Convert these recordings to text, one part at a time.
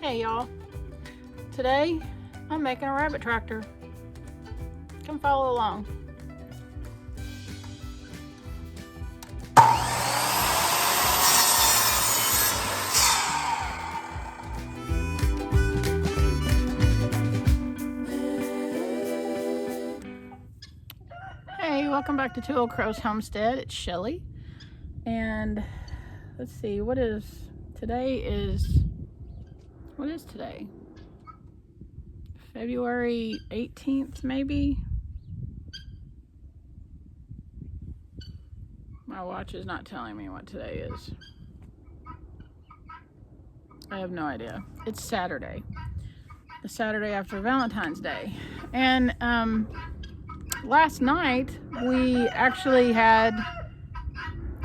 Hey y'all, today I'm making a rabbit tractor. Come follow along. Hey, welcome back to Two Old Crows Homestead. It's Shelly, and let's see, what is today? February 18th, maybe? My watch is not telling me what today is. I have no idea. It's Saturday. The Saturday after Valentine's Day. And last night we actually had,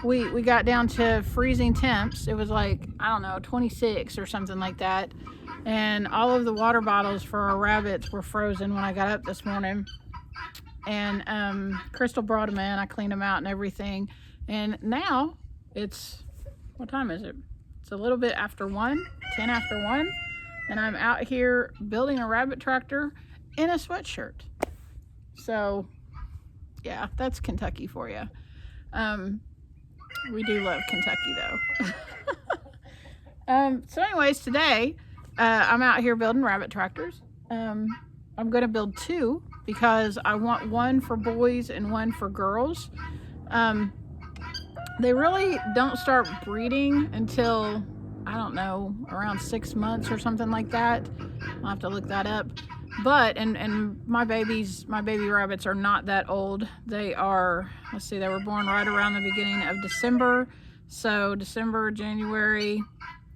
we got down to freezing temps. It was like, I don't know, 26 or something like that. And all of the water bottles for our rabbits were frozen when I got up this morning. And Crystal brought them in. I cleaned them out and everything. And now it's, what time is it? It's a little bit after 1, 10 after 1. And I'm out here building a rabbit tractor in a sweatshirt. So yeah, that's Kentucky for you. We do love Kentucky though. So anyways, today I'm out here building rabbit tractors. I'm going to build 2 because I want one for boys and one for girls. They really don't start breeding until, I don't know, around 6 months or something like that. I'll have to look that up. But, and my baby rabbits are not that old. They are, let's see, they were born right around the beginning of December. So December, January,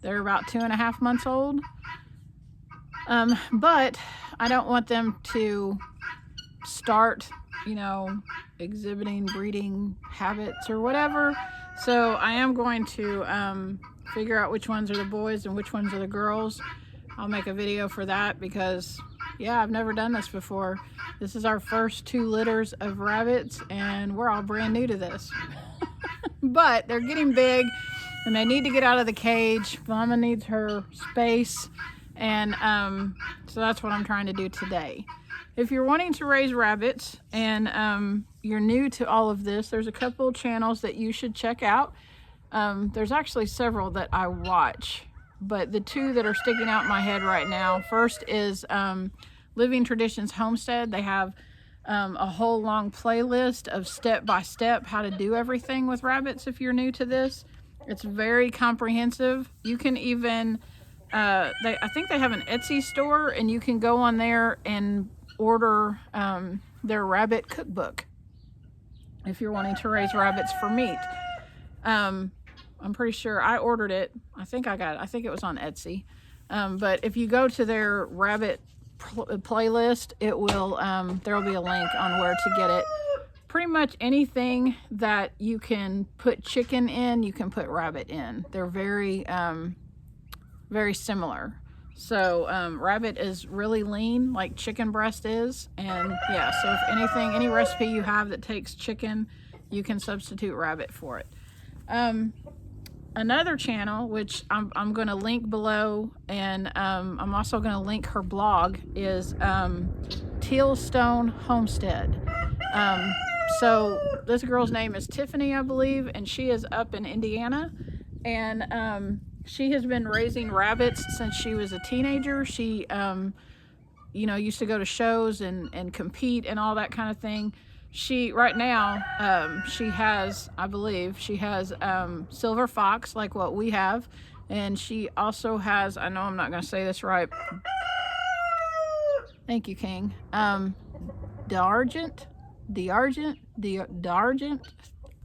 they're about 2.5 months old. But I don't want them to start, you know, exhibiting breeding habits or whatever. So I am going to figure out which ones are the boys and which ones are the girls. I'll make a video for that because, yeah, I've never done this before. This is our first 2 litters of rabbits and we're all brand new to this. But they're getting big and they need to get out of the cage. Mama needs her space. And so that's what I'm trying to do today. If you're wanting to raise rabbits and you're new to all of this, there's a couple channels that you should check out. There's actually several that I watch, but the 2 that are sticking out in my head right now, first is Living Traditions Homestead. They have a whole long playlist of step-by-step how to do everything with rabbits if you're new to this. It's very comprehensive. You can even, I think they have an Etsy store and you can go on there and order their rabbit cookbook if you're wanting to raise rabbits for meat. I'm pretty sure I ordered it. I think it was on Etsy. But if you go to their rabbit playlist, it will, there'll be a link on where to get it. Pretty much anything that you can put chicken in, you can put rabbit in. They're very, very similar. So rabbit is really lean like chicken breast is. And yeah, so if anything, any recipe you have that takes chicken, you can substitute rabbit for it. Another channel, which I'm going to link below, and I'm also going to link her blog, is Tealstone Homestead. So this girl's name is Tiffany, I believe, and she is up in Indiana. And she has been raising rabbits since she was a teenager. She, you know, used to go to shows and compete and all that kind of thing. She, right now, she has, I believe, she has silver fox, like what we have. And she also has, I know I'm not going to say this right. Thank you, King. D'Argent,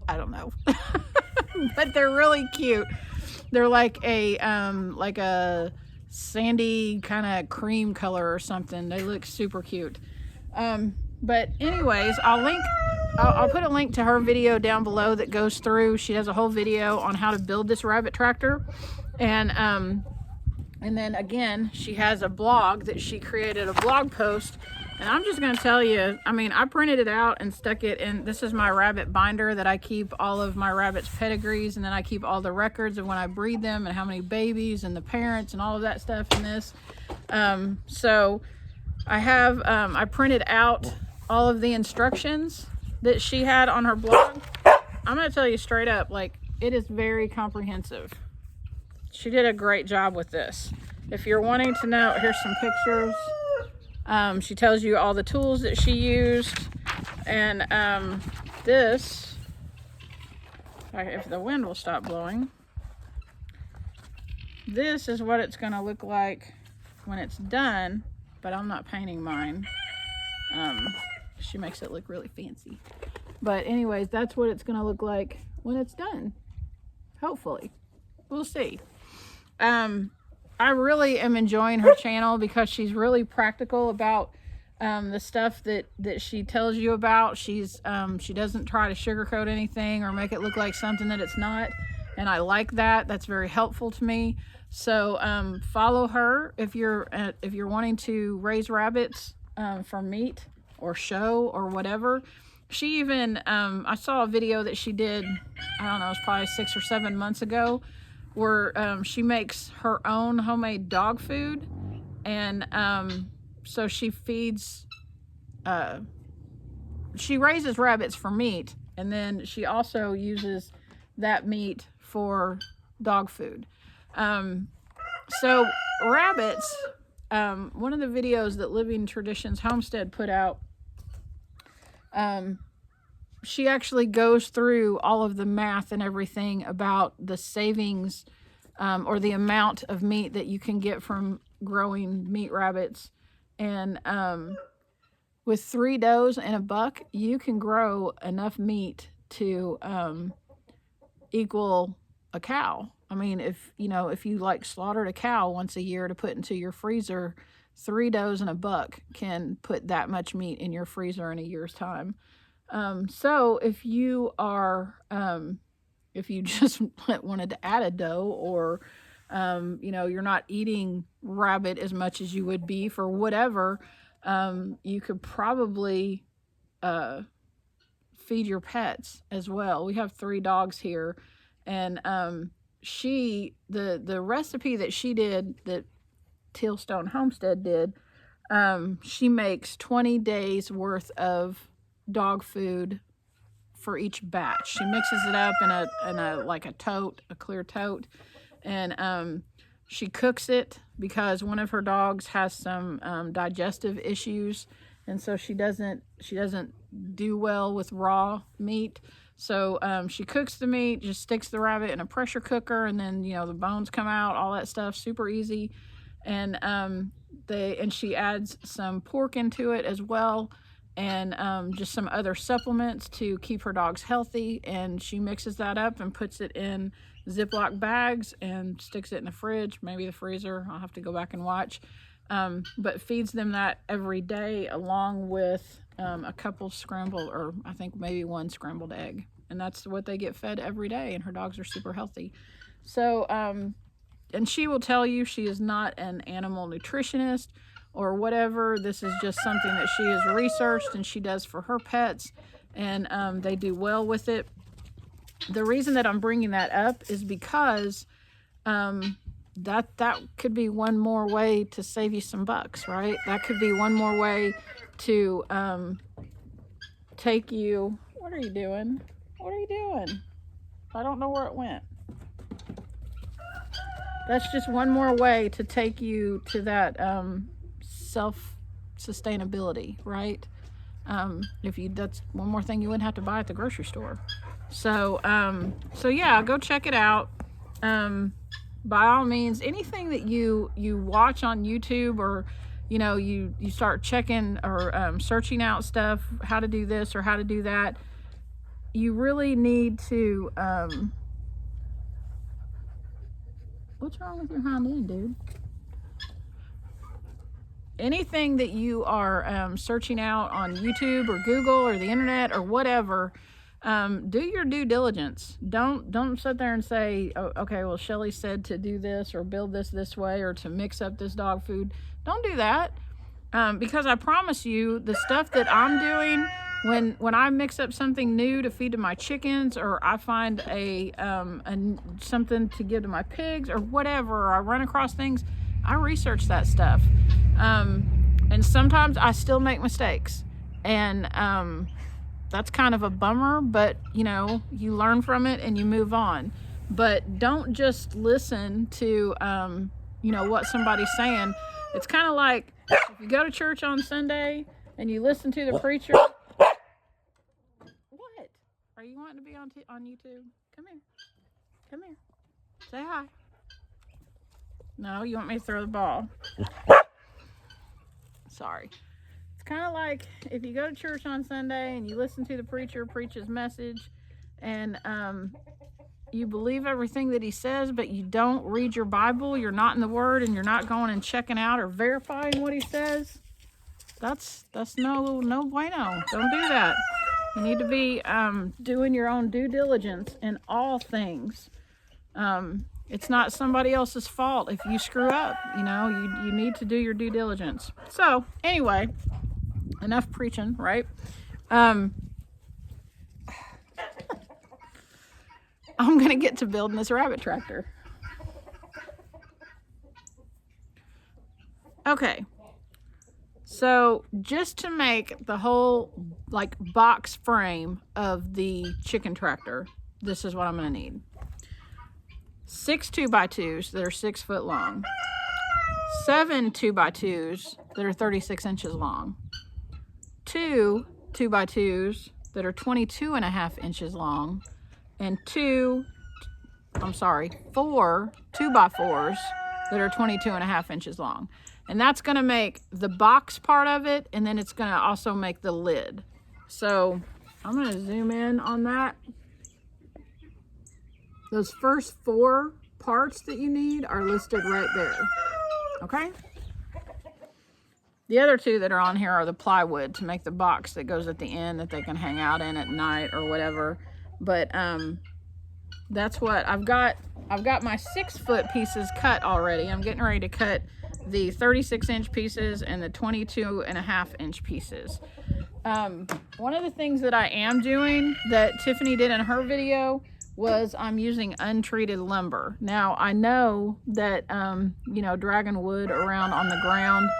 I don't know. But they're really cute. They're like a sandy kind of cream color or something. They look super cute. But anyways, I'll put a link to her video down below that goes through. She has a whole video on how to build this rabbit tractor. And then again, she has a blog that she created, a blog post, And I'm just going to tell you, I mean, I printed it out and stuck it in. This is my rabbit binder that I keep all of my rabbits' pedigrees, and then I keep all the records of when I breed them and how many babies and the parents and all of that stuff in this. So I have, I printed out all of the instructions that she had on her blog. I'm going to tell you straight up, like, it is very comprehensive. She did a great job with this. If you're wanting to know, here's some pictures. She tells you all the tools that she used, and this, if the wind will stop blowing, this is what it's going to look like when it's done, but I'm not painting mine. She makes it look really fancy. But anyways, that's what it's going to look like when it's done. Hopefully. We'll see. I really am enjoying her channel because she's really practical about the stuff that she tells you about. She doesn't try to sugarcoat anything or make it look like something that it's not, and I like that. That's very helpful to me. So follow her if you're wanting to raise rabbits for meat or show or whatever. She even I saw a video that she did, I don't know, it was probably 6 or 7 months ago, where she makes her own homemade dog food, and so she feeds, she raises rabbits for meat, and then she also uses that meat for dog food. So rabbits, one of the videos that Living Traditions Homestead put out, she actually goes through all of the math and everything about the savings or the amount of meat that you can get from growing meat rabbits. And with 3 does and a buck, you can grow enough meat to equal a cow. I mean, if you like slaughtered a cow once a year to put into your freezer, 3 does and a buck can put that much meat in your freezer in a year's time. So if you are, if you just wanted to add a doe, or, you're not eating rabbit as much as you would be for whatever, you could probably, feed your pets as well. We have 3 dogs here, and, the recipe that she did, that Tealstone Homestead did, she makes 20 days worth of dog food for each batch. She mixes it up in a like a tote, a clear tote, and she cooks it because one of her dogs has some digestive issues, and so she doesn't do well with raw meat. So she cooks the meat, just sticks the rabbit in a pressure cooker, and then the bones come out, all that stuff, super easy. And she adds some pork into it as well, and just some other supplements to keep her dogs healthy, and she mixes that up and puts it in Ziploc bags and sticks it in the fridge, maybe the freezer. I'll have to go back and watch, but feeds them that every day, along with a couple scrambled, or I think maybe 1 scrambled egg, and that's what they get fed every day, and her dogs are super healthy. So and she will tell you she is not an animal nutritionist or whatever. This is just something that she has researched and she does for her pets, and they do well with it. The reason that I'm bringing that up is because that could be one more way to save you some bucks, right? That could be one more way to take you. What are you doing? What are you doing? I don't know where it went. That's just one more way to take you to that self-sustainability, right? That's one more thing you wouldn't have to buy at the grocery store. So yeah, go check it out. By all means, anything that you watch on YouTube, or you start checking or searching out stuff, how to do this or how to do that, you really need to what's wrong with your hind end, dude? Anything that you are searching out on YouTube or Google or the internet or whatever, do your due diligence. Don't sit there and say, oh, okay, well, Shelly said to do this or build this way or to mix up this dog food. Don't do that. Because I promise you, the stuff that I'm doing, when I mix up something new to feed to my chickens, or I find something to give to my pigs or whatever, or I run across things, I research that stuff. And sometimes I still make mistakes, and that's kind of a bummer, but you know, you learn from it and you move on. But don't just listen to you know, what somebody's saying. It's kind of like if you go to church on Sunday and you listen to the preacher. What? Are you wanting to be on YouTube? Come here. Come here. Say hi. No, you want me to throw the ball. Sorry. It's kind of like if you go to church on Sunday and you listen to the preacher preach his message, and you believe everything that he says, but you don't read your Bible, you're not in the Word, and you're not going and checking out or verifying what he says. That's no bueno. Don't do that. You need to be doing your own due diligence in all things. It's not somebody else's fault if you screw up. You know, you need to do your due diligence. So anyway, enough preaching, right? I'm gonna get to building this rabbit tractor. Okay, so just to make the whole like box frame of the chicken tractor, this is what I'm gonna need. 6 2x2s that are 6 foot long, 7 2x2s that are 36 inches long, 2 2x2s that are 22.5 inches long, and 4 2x4s that are 22.5 inches long. And that's going to make the box part of it, and then it's going to also make the lid. So I'm going to zoom in on that. Those first 4 parts that you need are listed right there. Okay? The other 2 that are on here are the plywood to make the box that goes at the end that they can hang out in at night or whatever. But that's what I've got. I've got my 6 foot pieces cut already. I'm getting ready to cut the 36 inch pieces and the 22.5 inch pieces. One of the things that I am doing that Tiffany did in her video was I'm using untreated lumber. Now I know that you know, dragging wood around on the ground,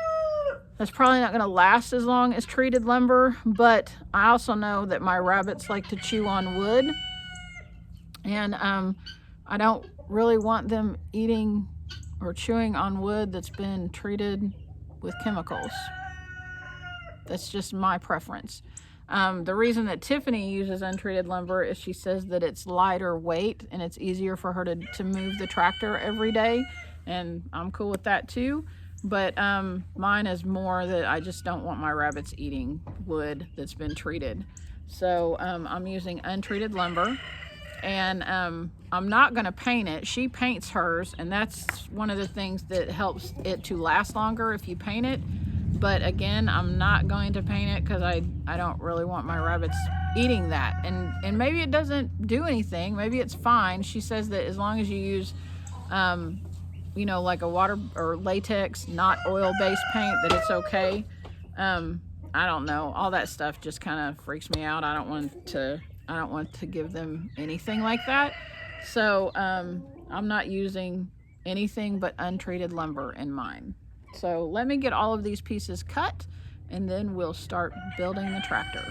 that's probably not going to last as long as treated lumber, but I also know that my rabbits like to chew on wood, and I don't really want them eating or chewing on wood that's been treated with chemicals. That's just my preference. The reason that Tiffany uses untreated lumber is she says that it's lighter weight and it's easier for her to move the tractor every day, and I'm cool with that too. But mine is more that I just don't want my rabbits eating wood that's been treated. So I'm using untreated lumber, and I'm not going to paint it. She paints hers, and that's one of the things that helps it to last longer if you paint it. But again, I'm not going to paint it because I don't really want my rabbits eating that. And maybe it doesn't do anything. Maybe it's fine. She says that as long as you use you know, like a water or latex, not oil-based paint, that it's okay. I don't know. All that stuff just kind of freaks me out. I don't want to give them anything like that. So I'm not using anything but untreated lumber in mine. So let me get all of these pieces cut, and then we'll start building the tractor.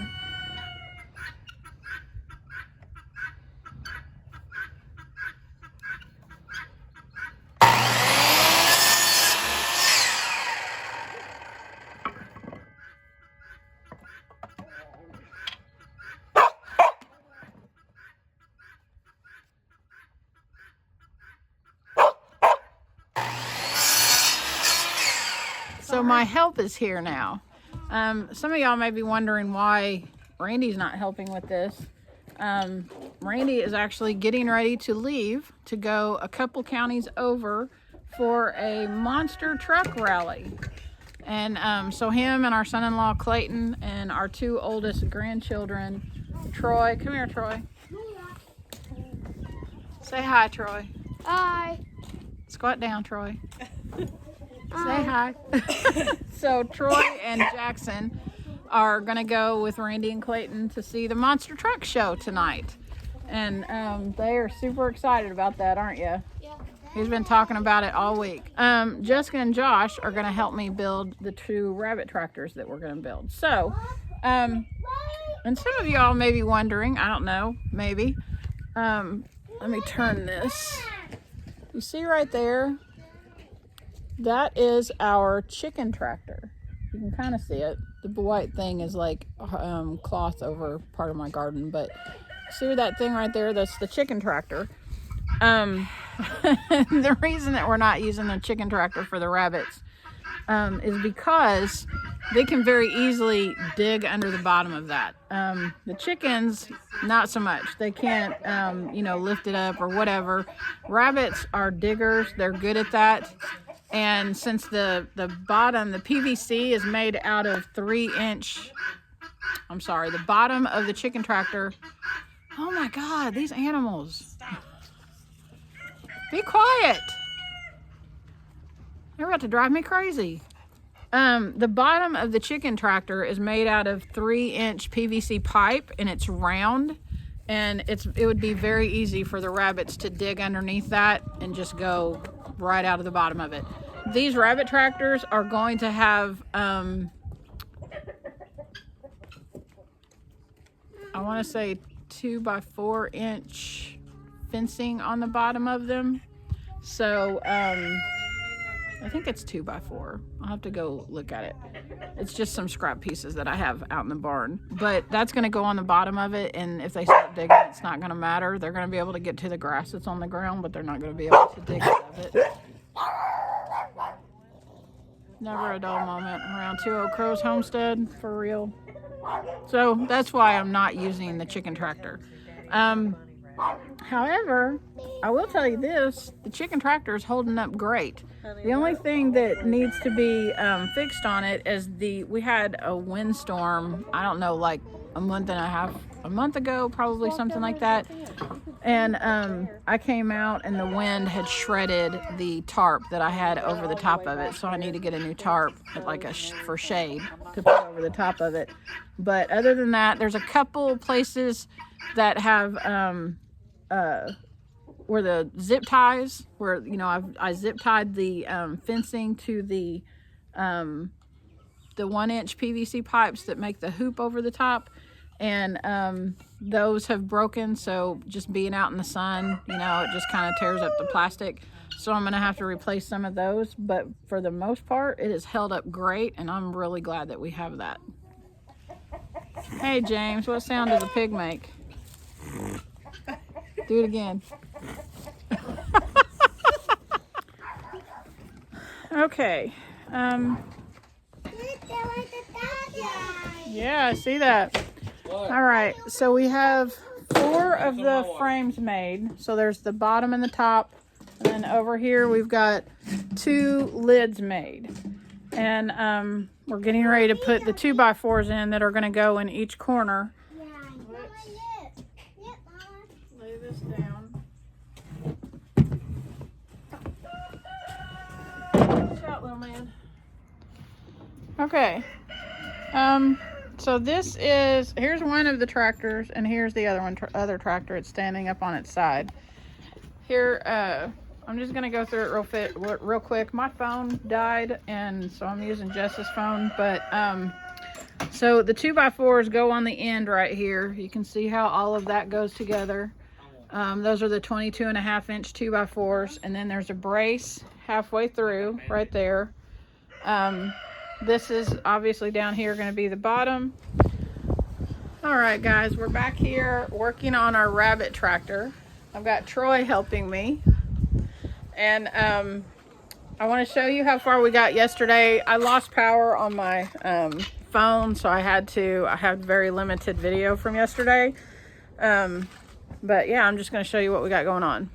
So my help is here now. Some of y'all may be wondering why Randy's not helping with this. Randy is actually getting ready to leave to go a couple counties over for a monster truck rally. And so him and our son-in-law Clayton and our 2 oldest grandchildren, Troy, come here Troy. Say hi Troy. Hi. Squat down Troy. Say hi. So Troy and Jackson are gonna go with Randy and Clayton to see the monster truck show tonight, and they are super excited about that, aren't you? Yeah. He's been talking about it all week. Jessica and Josh are gonna help me build the 2 rabbit tractors that we're gonna build. So, and some of y'all may be wondering, I don't know, maybe. Let me turn this. You see right there? That is our chicken tractor. You can kind of see it. The white thing is like cloth over part of my garden, but see that thing right there? That's the chicken tractor. The reason that we're not using the chicken tractor for the rabbits is because they can very easily dig under the bottom of that. The chickens, not so much. They can't, lift it up or whatever. Rabbits are diggers. They're good at that. And since the bottom, the PVC is made out of the bottom of the chicken tractor. Oh my God, these animals. Be quiet. They're about to drive me crazy. The bottom of the chicken tractor is made out of 3-inch PVC pipe, and it's round, and it would be very easy for the rabbits to dig underneath that and just go right out of the bottom of it. These rabbit tractors are going to have I want to say 2x4-inch fencing on the bottom of them. So I think it's 2x4. I'll have to go look at it. It's just some scrap pieces that I have out in the barn, but that's going to go on the bottom of it, and if they start digging, it's not going to matter. They're going to be able to get to the grass that's on the ground, but they're not going to be able to dig out of it. Never a dull moment around 2 Oak Crow's homestead, for real. So that's why I'm not using the chicken tractor. However, I will tell you this, the chicken tractor is holding up great. The only thing that needs to be fixed on it is we had a windstorm, I don't know, like a month ago, probably, something like that. And I came out and the wind had shredded the tarp that I had over the top of it. So I need to get a new tarp, like for shade, to put over the top of it. But other than that, there's a couple places that have where the zip ties, where I zip tied the fencing to the 1-inch PVC pipes that make the hoop over the top, and those have broken. So just being out in the sun, it just kind of tears up the plastic. So I'm gonna have to replace some of those, but for the most part, it has held up great, and I'm really glad that we have that. Hey James, what sound does a pig make? Do it again. Okay. Yeah, I see that. All right, so we have 4 of the frames made. So there's the bottom and the top, and then over here we've got 2 lids made. And we're getting ready to put the 2x4s in that are going to go in each corner. Lay this down. Watch out, little man. Okay. So here's one of the tractors, and here's the other tractor. It's standing up on its side. Here, I'm just gonna go through it real quick. My phone died, and so I'm using Jess's phone. But so the 2x4s go on the end right here. You can see how all of that goes together. Those are the 22.5-inch 2x4s, and then there's a brace halfway through right there. This is obviously down here going to be the bottom. All right, guys, we're back here working on our rabbit tractor. I've got Troy helping me, and I want to show you how far we got yesterday. I lost power on my phone, so I had very limited video from yesterday. But yeah, I'm just going to show you what we got going on.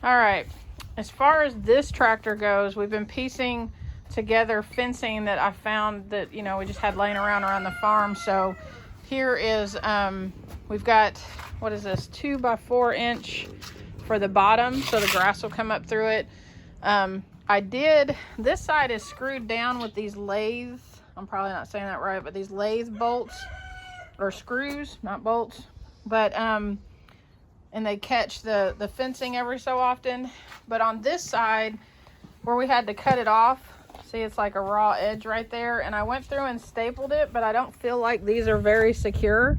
All right, as far as this tractor goes, we've been piecing together fencing that I found that we just had laying around the farm. So here is we've got, what is this, 2x4 inch for the bottom, so the grass will come up through it. this side is screwed down with these lathe, I'm probably not saying that right, but these lathe bolts or screws, not bolts, but and they catch the fencing every so often. But on this side where we had to cut it off, see, it's like a raw edge right there, and I went through and stapled it, but I don't feel like these are very secure.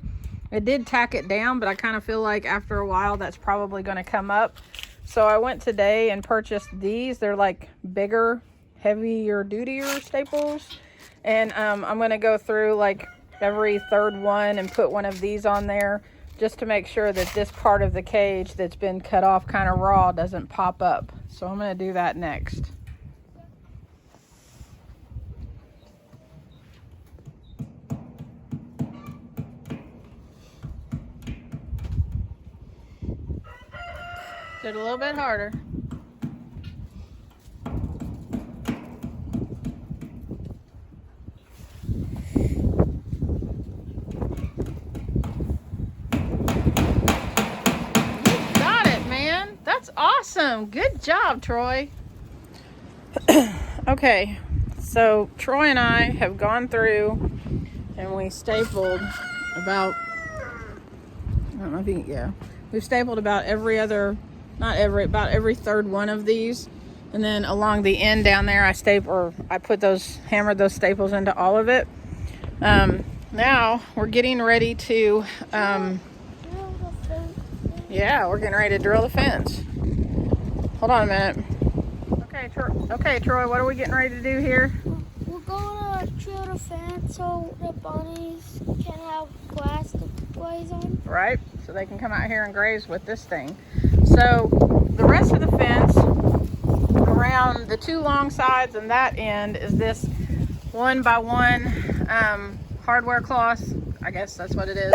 It did tack it down, but I kind of feel like after a while that's probably going to come up. So I went today and purchased these. They're like bigger, heavier, dutier staples. And I'm going to go through like every third one and put one of these on there just to make sure that this part of the cage that's been cut off kind of raw doesn't pop up. So I'm going to do that next. Did a little bit harder. You got it, man. That's awesome. Good job, Troy. Okay, so Troy and I have gone through and we stapled about, I don't know if you can, yeah. We've stapled about about every third one of these, and then along the end down there I hammered those staples into all of it. Now we're getting ready to we're getting ready to drill the fence. Hold on a minute. Okay, Troy, what are we getting ready to do here? We're going to drill the fence so the bunnies can have grass to graze on. Right, so they can come out here and graze with this thing. So the rest of the fence around the two long sides and that end is this 1x1 hardware cloth. I guess that's what it is.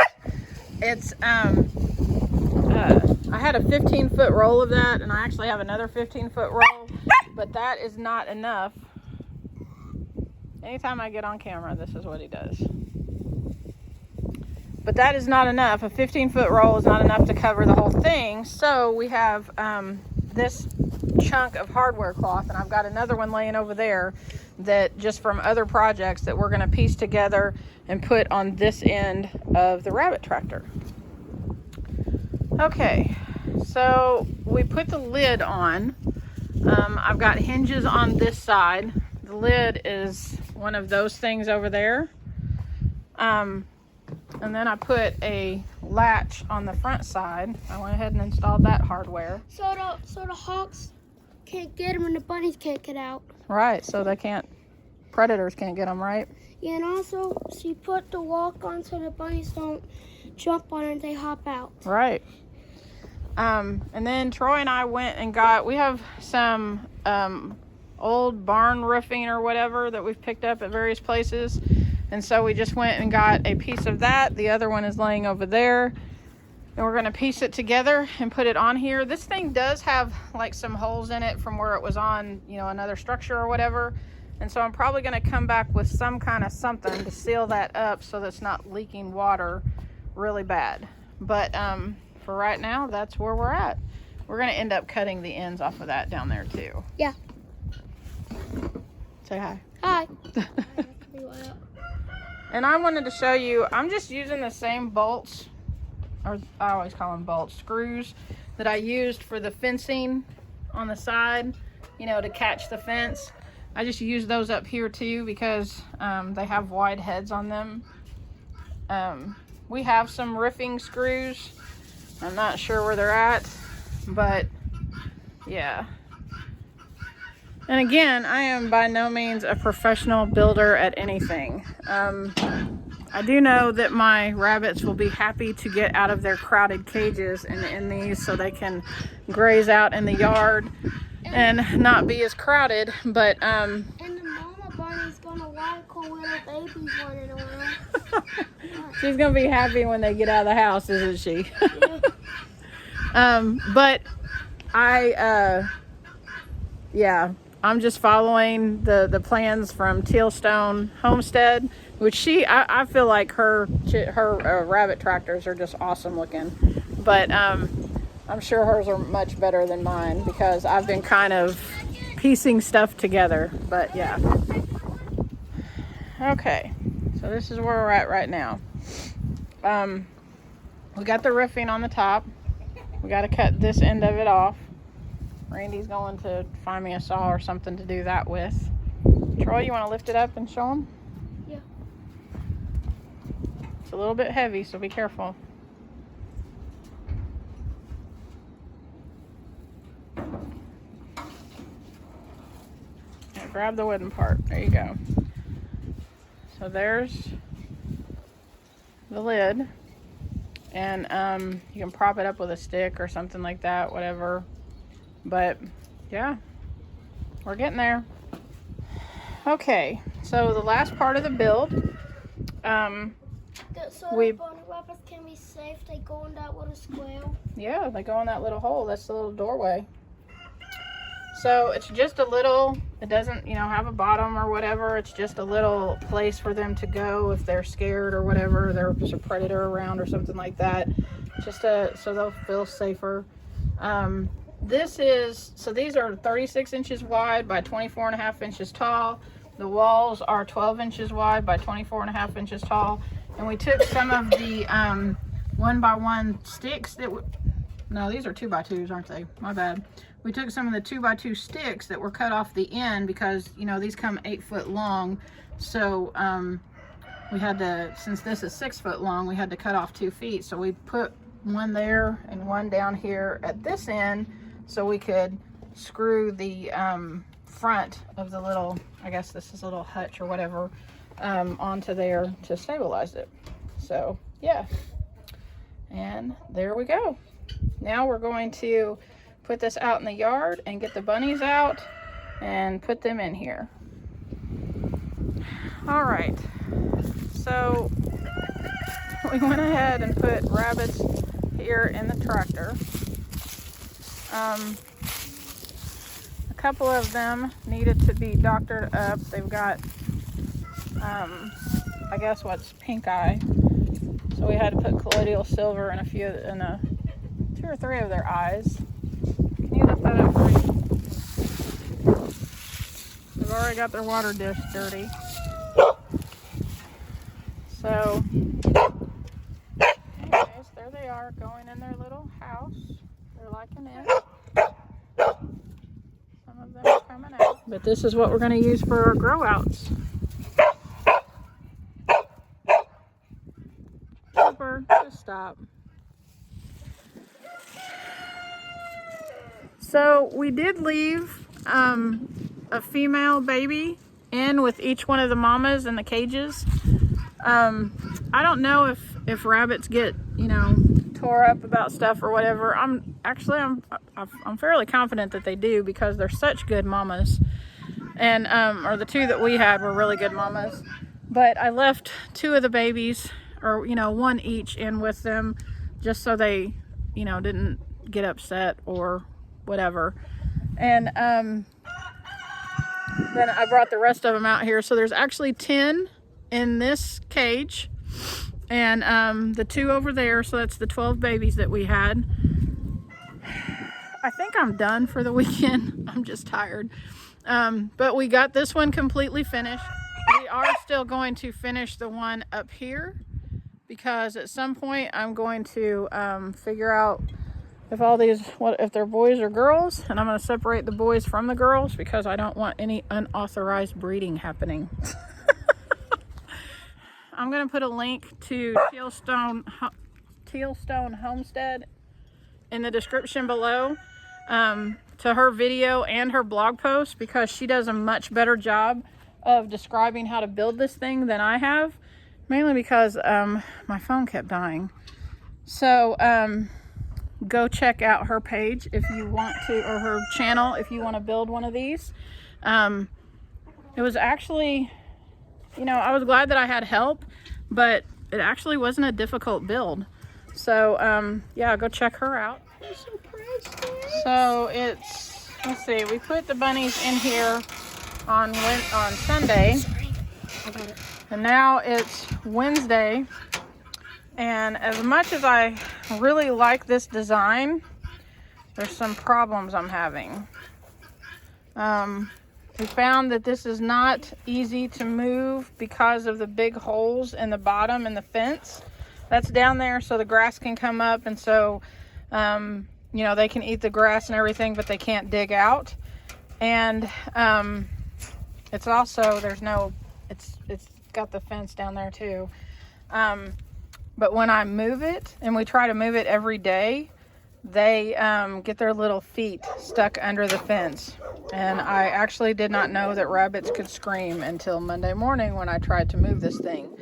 It's I had a 15-foot roll of that, and I actually have another 15-foot roll, but that is not enough. Anytime I get on camera, this is what he does. But that is not enough. A 15-foot roll is not enough to cover the whole thing. So we have this chunk of hardware cloth, and I've got another one laying over there that just from other projects that we're going to piece together and put on this end of the rabbit tractor. Okay, so we put the lid on. I've got hinges on this side. The lid is one of those things over there. And then I put a latch on the front side. I went ahead and installed that hardware. So the hawks can't get them and the bunnies can't get out. Right, so predators can't get them, right? Yeah, and also she put the walk on so the bunnies don't jump on it and they hop out. Right. And then Troy and I went and we have some old barn roofing or whatever that we've picked up at various places. And so we just went and got a piece of that. The other one is laying over there. And we're going to piece it together and put it on here. This thing does have like some holes in it from where it was on, another structure or whatever. And so I'm probably going to come back with some kind of something to seal that up so that's not leaking water really bad. But for right now, that's where we're at. We're going to end up cutting the ends off of that down there too. Yeah. Say hi. Hi. And I wanted to show you, I'm just using the same bolts, or I always call them bolts, screws that I used for the fencing on the side, to catch the fence. I just use those up here too because they have wide heads on them. We have some roofing screws. I'm not sure where they're at, but yeah. And again, I am by no means a professional builder at anything. I do know that my rabbits will be happy to get out of their crowded cages and in these so they can graze out in the yard and not be as crowded, but and the mama bunny's gonna like her little babies running around. She's gonna be happy when they get out of the house, isn't she? Yeah. But I'm just following the plans from Tealstone Homestead, which I feel like her rabbit tractors are just awesome looking, but I'm sure hers are much better than mine because I've been kind of piecing stuff together, but yeah. Okay, so this is where we're at right now. We got the roofing on the top. We got to cut this end of it off. Randy's going to find me a saw or something to do that with. Troy, you want to lift it up and show them? Yeah. It's a little bit heavy, so be careful. Yeah, grab the wooden part. There you go. So there's the lid. And you can prop it up with a stick or something like that, whatever. But yeah, we're getting there. Okay, so the last part of the build, So the bunny rabbits can be safe. They go in that little square. Yeah, they go in that little hole. That's the little doorway. So it's just a little, it doesn't, have a bottom or whatever. It's just a little place for them to go if they're scared or whatever. There's a predator around or something like that. Just so they'll feel safer. These are 36 inches wide by 24.5 inches tall. The walls are 12 inches wide by 24.5 inches tall. And we took some of the 1x1 sticks no, these are 2x2s, aren't they? My bad. We took some of the 2x2 sticks that were cut off the end because, these come 8 foot long. So we had to, since this is 6 foot long, we had to cut off 2 feet. So we put one there and one down here at this end so we could screw the front of the little, I guess this is a little hutch or whatever, onto there to stabilize it. So yeah, and there we go. Now we're going to put this out in the yard and get the bunnies out and put them in here. All right, so we went ahead and put rabbits here in the tractor. A couple of them needed to be doctored up. They've got, I guess what's pink eye. So we had to put colloidal silver in 2 or 3 of their eyes. Can you lift that up for me? They've already got their water dish dirty. So, anyways, there they are going in their little house. They're liking it. Some of them are coming out. But this is what we're going to use for our grow outs. Cooper, just stop. So we did leave a female baby in with each one of the mamas in the cages. I don't know if rabbits get, tore up about stuff or whatever. I'm fairly confident that they do because they're such good mamas. And or the 2 that we had were really good mamas. But I left 2 of the babies, or 1 each, in with them just so they, didn't get upset or whatever. And then I brought the rest of them out here. So there's actually 10 in this cage, and the 2 over there, so that's the 12 babies that we had. I think I'm done for the weekend. I'm just tired. But we got this one completely finished. We are still going to finish the one up here because at some point I'm going to figure out if they're boys or girls, and I'm going to separate the boys from the girls because I don't want any unauthorized breeding happening. I'm going to put a link to Tealstone Homestead in the description below, to her video and her blog post, because she does a much better job of describing how to build this thing than I have, mainly because my phone kept dying. So go check out her page if you want to, or her channel if you want to build one of these. It was actually, I was glad that I had help, but it actually wasn't a difficult build. So yeah, go check her out. So it's, let's see, we put the bunnies in here on Sunday, and now it's Wednesday. And as much as I really like this design, there's some problems I'm having. We found that this is not easy to move because of the big holes in the bottom and the fence that's down there, so the grass can come up, and so you know, they can eat the grass and everything, but they can't dig out. And it's also, there's no, it's got the fence down there too. But when I move it, and we try to move it every day, they get their little feet stuck under the fence. And I actually did not know that rabbits could scream until Monday morning when I tried to move this thing.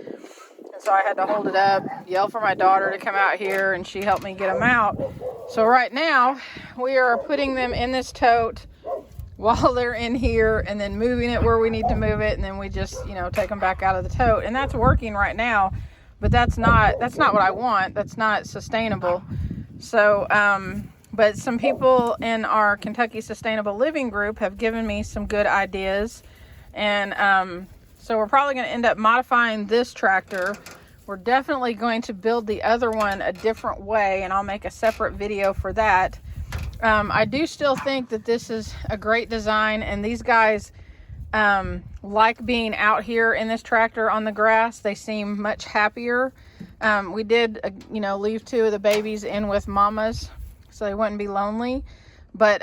And so I had to hold it up, yell for my daughter to come out here, and she helped me get them out. So right now we are putting them in this tote while they're in here, and then moving it where we need to move it, and then we just, you know, take them back out of the tote. And that's working right now, but that's not what I want. That's not sustainable. So but some people in our Kentucky Sustainable Living group have given me some good ideas, and so we're probably going to end up modifying this tractor. We're definitely going to build the other one a different way, and I'll make a separate video for that. I do still think that this is a great design, and these guys like being out here in this tractor on the grass. They seem much happier. We did, you know, leave 2 of the babies in with mamas so they wouldn't be lonely, but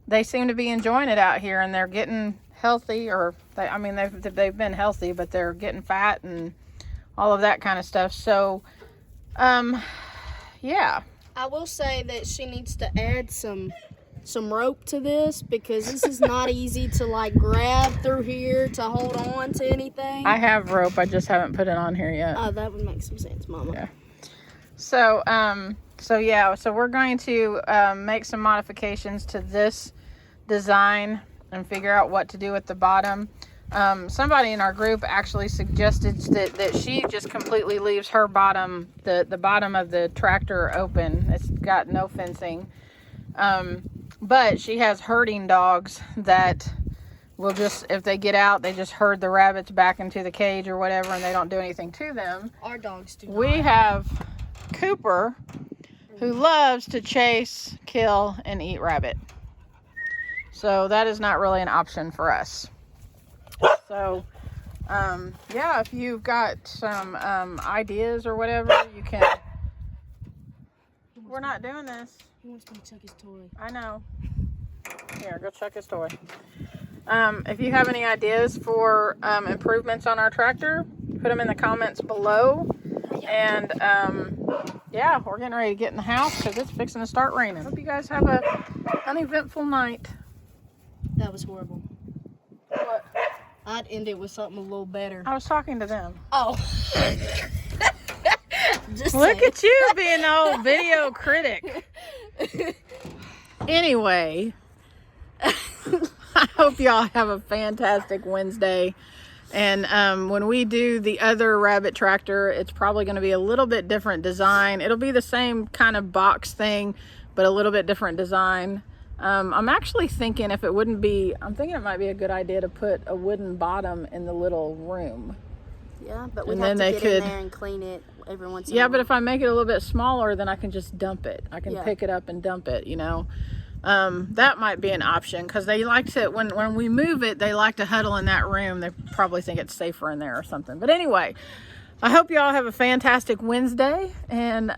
they seem to be enjoying it out here, and they're getting healthy, or I mean they've been healthy, but they're getting fat and all of that kind of stuff. So yeah, I will say that she needs to add some rope to this, because this is not easy to like grab through here to hold on to anything. I have rope, I just haven't put it on here yet. Oh, that would make some sense, Mama. Yeah. So so we're going to make some modifications to this design and figure out what to do at the bottom. Somebody in our group actually suggested that she just completely leaves her bottom, the bottom of the tractor open. It's got no fencing. But she has herding dogs that will just, if they get out, they just herd the rabbits back into the cage or whatever, and they don't do anything to them. Our dogs do not. We have Cooper, who loves to chase, kill, and eat rabbit. So that is not really an option for us. So, yeah, if you've got some ideas or whatever, you can. We're not doing this. He wants me to chuck his toy. I know. Here, go chuck his toy. If you have any ideas for improvements on our tractor, put them in the comments below. And yeah, we're getting ready to get in the house because it's fixing to start raining. Hope you guys have a uneventful night. That was horrible. What? I'd end it with something a little better. I was talking to them. Oh. Just Look saying. at you being the old video critic. Anyway, I hope y'all have a fantastic Wednesday. And when we do the other rabbit tractor, it's probably going to be a little bit different design. It'll be the same kind of box thing, but a little bit different design. I'm actually thinking I'm thinking it might be a good idea to put a wooden bottom in the little room. Yeah, but we And have then to get in there and clean it every once in a while. Yeah, but if I make it a little bit smaller, then I can just dump it. I can Yeah. pick it up and dump it, you know. That might be an option, because they like to, when we move it, they like to huddle in that room. They probably think it's safer in there or something. But anyway, I hope y'all have a fantastic Wednesday, and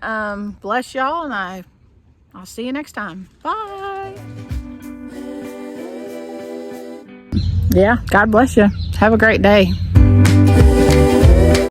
bless y'all, and I'll see you next time. Bye. Yeah, God bless you. Have a great day.